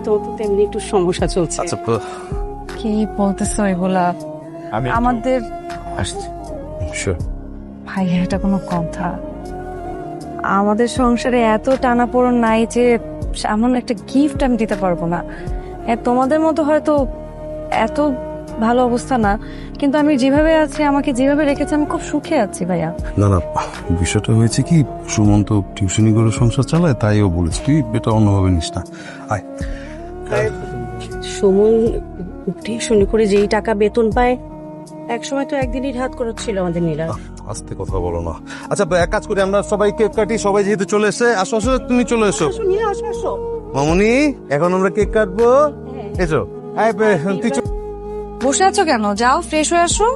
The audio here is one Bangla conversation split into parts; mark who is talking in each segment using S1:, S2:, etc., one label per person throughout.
S1: তোমার তো তেমনি একটু সমস্যা চলছে।
S2: আচ্ছা
S3: কি বলতেছো এগুলা?
S2: আমি
S3: আমাদের
S2: আসছি শিওর।
S3: ভাইয়া, এটা কোনো কথা? আমাদের সংসারে এত টানাপোড়েন নাই যে এমন একটা গিফট আমি দিতে পারবো না। তোমাদের মতো হয়তো এত ভালো অবস্থা না, কিন্তু আমি যেভাবে আছি, আমাকে যেভাবে রেখেছে, আমি খুব সুখে আছি ভাইয়া।
S4: না না, বিষয়টা হয়েছে কি, সুমন্ত টিউশনি করে সংসার চালায়, তাই ও বলেছে, তুই এটা অন্যভাবে নিস না। আয়।
S1: সুমন টিউশনি করে যেই টাকা বেতন পায়, একসময় তো একদিনই হাত করাচ্ছিল আমাদের নীলা।
S4: আস্তে কথা বলো না। আচ্ছা এক কাজ করি, আমরা সবাই কেক কাটি, সবাই যেহেতু চলে এসে, আসো আসো, তুমি চলে এসো।
S1: নীলা আসো আসো।
S4: মামুনি, এখন আমরা কেক কাটবো, এসো। আয় তুই
S3: বসে আছো কেন? যাও ফ্রেশ হয়ে আসো।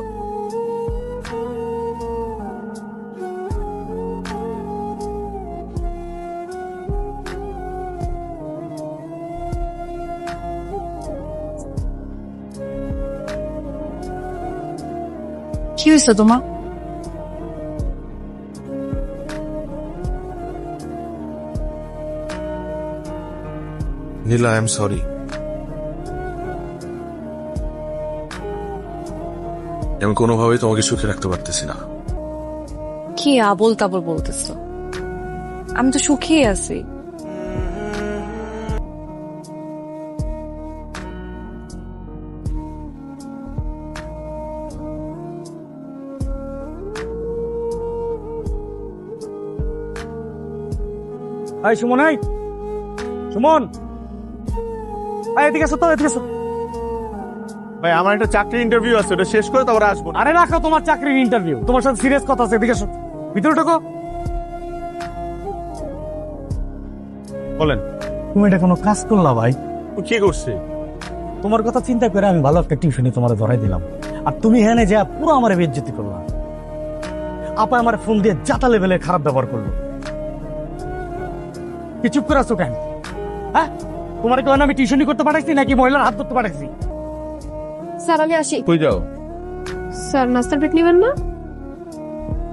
S3: কি হয়েছে তোমার?
S2: নীলা, আই এম সরি। আমি কোনোভাবেই তোমাকে সুখে রাখতে পারতেছি না।
S3: কি আবল তাবল বলতেছো? আমি তো সুখেই আছি।
S5: এই সুমন, এই সুমন, এই এদিকে এসো তো, এদিকে এসো।
S2: ভাই, আমার একটা চাকরির ইন্টারভিউ আছে, ওটা শেষ করে তারপরে আসবো।
S5: আরে রাখো তোমার চাকরির ইন্টারভিউ, তোমার সাথে সিরিয়াস কথা আছে, এদিকে এসো, ভিতরে ঢোকো।
S2: বলেন।
S5: তুমি এটা কোনো কাজ করলা ভাই?
S2: কি করছে?
S5: তোমার কথা চিন্তা করে আমি ভালো একটা টিউশনি তোমার ধরাই দিলাম, আর তুমি হেনে যা পুরো আমার বেইজ্জতি করলা। আপা আমার ফোন দিয়ে জাতা লেভেলের খারাপ ব্যবহার করলো। কি চুপ করে আছো কেন? হ্যাঁ, তোমার কেন আমি টিউশনি করতে পাঠাইছি নাকি মহিলার হাত ধরতে পাঠাইছি?
S6: স্যার আমি আসি।
S2: কই যাও?
S6: স্যার নাস্তার ব্রেক নেবেন না?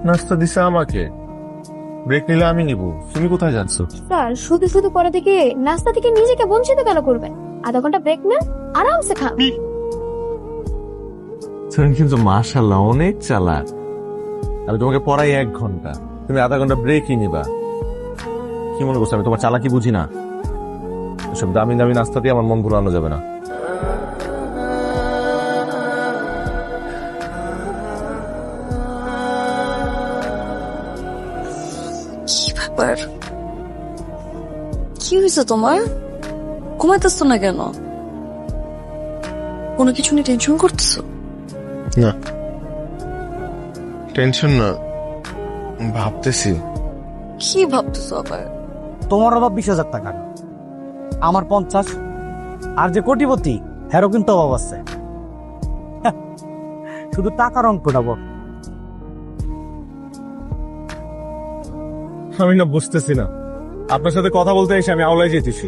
S2: নাস্তা দিছে আমাকে, ব্রেক নিলে আমি নিব। তুমি কোথায় যাচ্ছ?
S6: স্যার শুধু শুধু পরে থেকে নাস্তা থেকে নিজেকে বঞ্চিত কেন করবেন? আধা ঘন্টা ব্রেক নেন, আরামসে খান।
S2: তুমি কিন্তু মাশাআল্লাহ অনেক চালাক। আমি তোমাকে পড়াই 1 ঘন্টা, তুমি আধা ঘন্টা ব্রেকই নিবা। কি মনে করছো আমি তোমার চালাকি বুঝি না? এসব দামি দামি নাস্তা দিয়ে আমার মন ভুলানো যাবে না।
S3: কি ব্যাপার? কি হয়েছে তোমার? ঘুমাইতেছো না কেন? কোনো কিছু নিয়ে টেনশন করতেছো?
S2: না, টেনশন না, ভাবতেছি।
S3: কি ভাবতেছো আবার?
S5: তোমার অভাব 20,000 টাকা, আমার 50। আর যে কোটিপতি, হেরও কিন্তু অভাব আছে। হ্যাঁ, শুধু টাকার অঙ্কটা বল।
S2: আমি না বুঝতেছি না, আপনার সাথে কথা বলতে এসে আমি আওলাই যেতেছি।